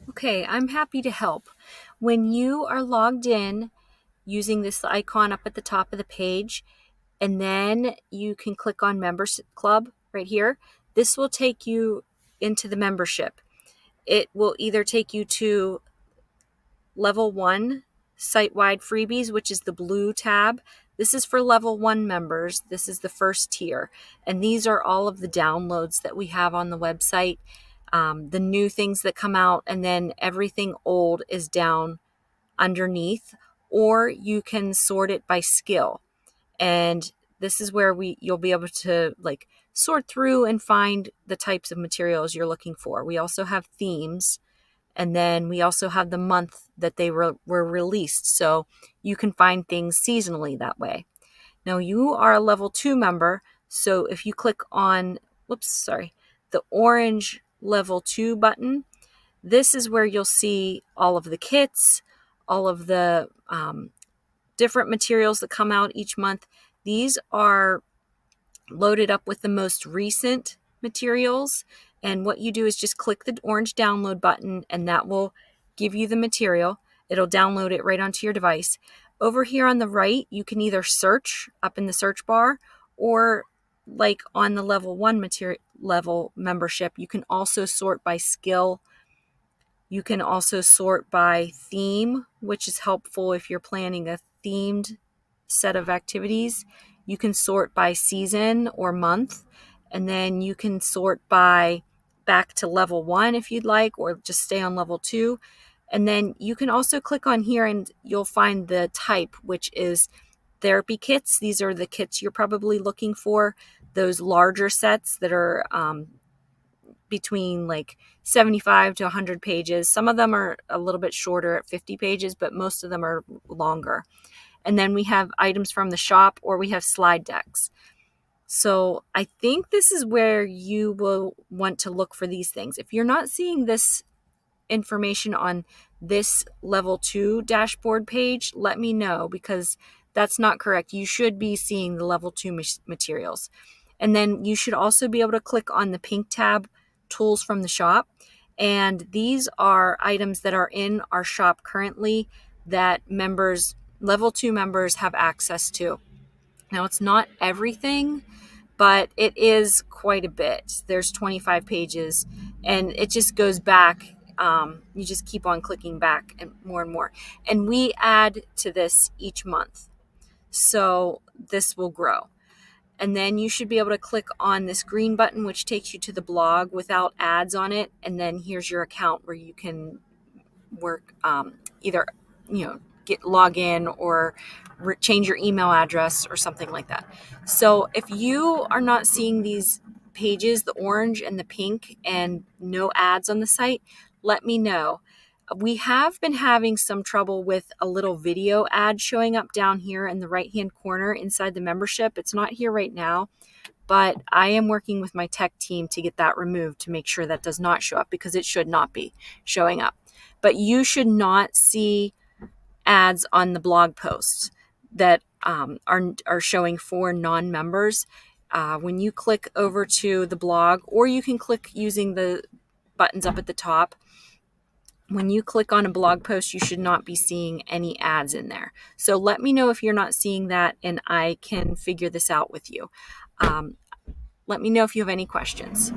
Okay, I'm happy to help. When you are logged in using this icon up at the top of the page, and then you can click on Members Club right here, this will take you into the membership. It will either take you to level 1 site-wide freebies, which is the blue tab. This is for level 1 members. This is the first tier. And these are all of the downloads that we have on the website, the new things that come out, and then everything old is down underneath. Or you can sort it by skill. And this is where you'll be able to like sort through and find the types of materials you're looking for. We also have themes, and then we also have the month that they were released. So you can find things seasonally that way. Now you are a level 2 member. So if you click on, the orange level 2 button, this is where you'll see all of the kits, all of the different materials that come out each month. These are loaded up with the most recent materials. And what you do is just click the orange download button, and that will give you the material. It'll download it right onto your device. Over here on the right, you can either search up in the search bar, or like on the level 1 material level membership, you can also sort by skill. You can also sort by theme, which is helpful if you're planning a themed set of activities. You can sort by season or month, and then you can sort by back to level 1 if you'd like, or just stay on level 2. And then you can also click on here and you'll find the type, which is therapy kits. These are the kits you're probably looking for, those larger sets that are between like 75 to 100 pages. Some of them are a little bit shorter at 50 pages, but most of them are longer. And then we have items from the shop, or we have slide decks. So I think this is where you will want to look for these things. If you're not seeing this information on this level 2 dashboard page, let me know, because that's not correct. You should be seeing the level 2 materials. And then you should also be able to click on the pink tab, Tools from the Shop. And these are items that are in our shop currently that level 2 members have access to. Now, it's not everything, but it is quite a bit. There's 25 pages, and it just goes back. You just keep on clicking back and more. And we add to this each month. So this will grow. And then you should be able to click on this green button, which takes you to the blog without ads on it. And then here's your account where you can work, either, log in or change your email address or something like that. So if you are not seeing these pages, the orange and the pink, and no ads on the site, let me know. We have been having some trouble with a little video ad showing up down here in the right-hand corner inside the membership. It's not here right now, but I am working with my tech team to get that removed to make sure that does not show up, because it should not be showing up. But you should not see ads on the blog posts that are showing for non-members. When you click over to the blog, or you can click using the buttons up at the top, when you click on a blog post, you should not be seeing any ads in there. So let me know if you're not seeing that, and I can figure this out with you. Let me know if you have any questions.